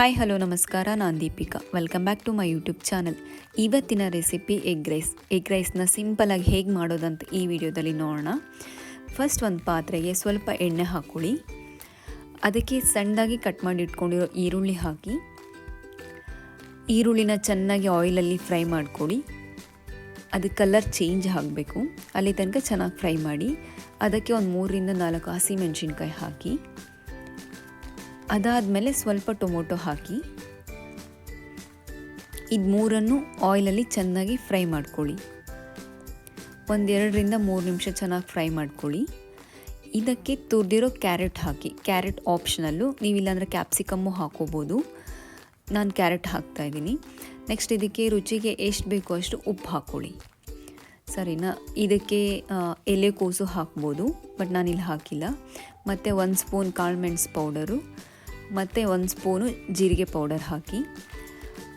Hi hello ನಮಸ್ಕಾರ, ನಾನು Deepika. Welcome back to my YouTube channel. ಇವತ್ತಿನ ರೆಸಿಪಿ ಎಗ್ ರೈಸ್ನ ಸಿಂಪಲಾಗಿ ಹೇಗೆ ಮಾಡೋದಂತ ಈ ವಿಡಿಯೋದಲ್ಲಿ ನೋಡೋಣ. ಫಸ್ಟ್ ಒಂದು ಪಾತ್ರೆಗೆ ಸ್ವಲ್ಪ ಎಣ್ಣೆ ಹಾಕ್ಕೊಳ್ಳಿ. ಅದಕ್ಕೆ ಸಣ್ಣದಾಗಿ ಕಟ್ ಮಾಡಿ ಇಟ್ಕೊಂಡಿರೋ ಈರುಳ್ಳಿ ಹಾಕಿ ಈರುಳ್ಳಿನ ಚೆನ್ನಾಗಿ ಆಯಿಲಲ್ಲಿ ಫ್ರೈ ಮಾಡ್ಕೊಳ್ಳಿ. ಅದು ಕಲರ್ ಚೇಂಜ್ ಆಗಬೇಕು, ಅಲ್ಲಿ ತನಕ ಚೆನ್ನಾಗಿ ಫ್ರೈ ಮಾಡಿ. ಅದಕ್ಕೆ ಒಂದು 3ರಿಂದ 4 ಹಸಿಮೆಣಸಿನ್ಕಾಯಿ ಹಾಕಿ, ಅದಾದಮೇಲೆ ಸ್ವಲ್ಪ ಟೊಮೊಟೊ ಹಾಕಿ, ಇದು ಮೂರನ್ನು ಆಯಿಲಲ್ಲಿ ಚೆನ್ನಾಗಿ ಫ್ರೈ ಮಾಡ್ಕೊಳ್ಳಿ. 1-2ರಿಂದ 3 ನಿಮಿಷ ಚೆನ್ನಾಗಿ ಫ್ರೈ ಮಾಡ್ಕೊಳ್ಳಿ. ಇದಕ್ಕೆ ತುರಿದಿರೋ ಕ್ಯಾರೆಟ್ ಹಾಕಿ. ಕ್ಯಾರೆಟ್ ಆಪ್ಷನಲ್ಲು, ನೀವಿಲ್ಲಾಂದರೆ ಕ್ಯಾಪ್ಸಿಕಮ್ಮು ಹಾಕೋಬೋದು. ನಾನು ಕ್ಯಾರೆಟ್ ಹಾಕ್ತಾಯಿದ್ದೀನಿ. ನೆಕ್ಸ್ಟ್ ಇದಕ್ಕೆ ರುಚಿಗೆ ಎಷ್ಟು ಬೇಕೋ ಅಷ್ಟು ಉಪ್ಪು ಹಾಕ್ಕೊಳ್ಳಿ, ಸರಿನಾ. ಇದಕ್ಕೆ ಎಲೆಕೋಸು ಹಾಕ್ಬೋದು, ಬಟ್ ನಾನಿಲ್ಲಿ ಹಾಕಿಲ್ಲ. ಮತ್ತು 1 ಸ್ಪೂನ್ ಕಾಳು ಮೆಣಸು ಪೌಡರು ಮತ್ತು 1 ಸ್ಪೂನು ಜೀರಿಗೆ ಪೌಡರ್ ಹಾಕಿ,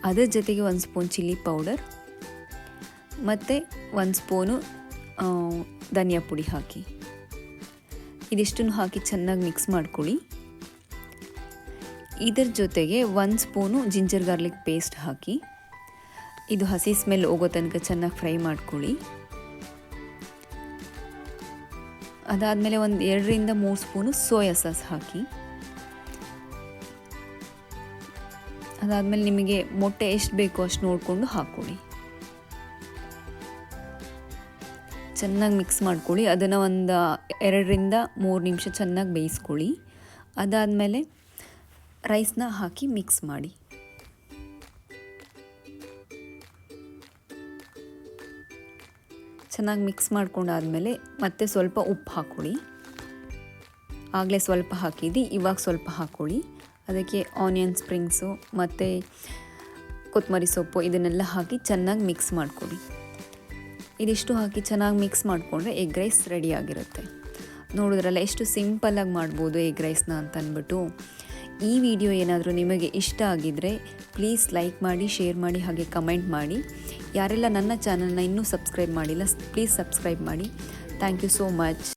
ಅದರ ಜೊತೆಗೆ 1 ಸ್ಪೂನ್ ಚಿಲ್ಲಿ ಪೌಡರ್ ಮತ್ತು 1 ಸ್ಪೂನು ಧನಿಯಾ ಪುಡಿ ಹಾಕಿ. ಇದಿಷ್ಟನ್ನು ಹಾಕಿ ಚೆನ್ನಾಗಿ ಮಿಕ್ಸ್ ಮಾಡ್ಕೊಳ್ಳಿ. ಇದರ ಜೊತೆಗೆ 1 ಸ್ಪೂನು ಜಿಂಜರ್ ಗಾರ್ಲಿಕ್ ಪೇಸ್ಟ್ ಹಾಕಿ, ಇದು ಹಸಿ ಸ್ಮೆಲ್ ಹೋಗೋ ತನಕ ಚೆನ್ನಾಗಿ ಫ್ರೈ ಮಾಡ್ಕೊಳ್ಳಿ. ಅದಾದಮೇಲೆ 2ರಿಂದ 3 ಸ್ಪೂನು ಸೋಯಾ ಸಾಸ್ ಹಾಕಿ. ಅದಾದಮೇಲೆ ನಿಮಗೆ ಮೊಟ್ಟೆ ಎಷ್ಟು ಬೇಕೋ ಅಷ್ಟು ನೋಡಿಕೊಂಡು ಹಾಕ್ಕೊಳ್ಳಿ. ಚೆನ್ನಾಗಿ ಮಿಕ್ಸ್ ಮಾಡ್ಕೊಳ್ಳಿ. ಅದನ್ನು 2ರಿಂದ 3 ನಿಮಿಷ ಚೆನ್ನಾಗಿ ಬೇಯಿಸ್ಕೊಳ್ಳಿ. ಅದಾದಮೇಲೆ ರೈಸ್ನ ಹಾಕಿ ಮಿಕ್ಸ್ ಮಾಡಿ. ಚೆನ್ನಾಗಿ ಮಿಕ್ಸ್ ಮಾಡ್ಕೊಂಡಾದಮೇಲೆ ಮತ್ತೆ ಸ್ವಲ್ಪ ಉಪ್ಪು ಹಾಕ್ಕೊಳ್ಳಿ. ಆಗಲೇ ಸ್ವಲ್ಪ ಹಾಕಿದ್ದು, ಇವಾಗ ಸ್ವಲ್ಪ ಹಾಕ್ಕೊಳ್ಳಿ. ಅದಕ್ಕೆ ಆನಿಯನ್ ಸ್ಪ್ರಿಂಗ್ಸು ಮತ್ತು ಕೊತ್ತಂಬರಿ ಸೊಪ್ಪು ಇದನ್ನೆಲ್ಲ ಹಾಕಿ ಚೆನ್ನಾಗಿ ಮಿಕ್ಸ್ ಮಾಡ್ಕೊಳ್ಳಿ. ಇದಿಷ್ಟು ಹಾಕಿ ಚೆನ್ನಾಗಿ ಮಿಕ್ಸ್ ಮಾಡಿಕೊಂಡ್ರೆ ಎಗ್ ರೈಸ್ ರೆಡಿಯಾಗಿರುತ್ತೆ. ನೋಡಿದ್ರಲ್ಲ ಎಷ್ಟು ಸಿಂಪಲ್ಲಾಗಿ ಮಾಡ್ಬೋದು ಎಗ್ ರೈಸ್ನ ಅಂತ ಅಂದ್ಬಿಟ್ಟು. ಈ ವಿಡಿಯೋ ಏನಾದರೂ ನಿಮಗೆ ಇಷ್ಟ ಆಗಿದ್ದರೆ ಪ್ಲೀಸ್ ಲೈಕ್ ಮಾಡಿ, ಶೇರ್ ಮಾಡಿ, ಹಾಗೆ ಕಮೆಂಟ್ ಮಾಡಿ. ಯಾರೆಲ್ಲ ನನ್ನ ಚಾನಲ್ನ ಇನ್ನೂ ಸಬ್ಸ್ಕ್ರೈಬ್ ಮಾಡಿಲ್ಲ, ಪ್ಲೀಸ್ ಸಬ್ಸ್ಕ್ರೈಬ್ ಮಾಡಿ. Thank you so much.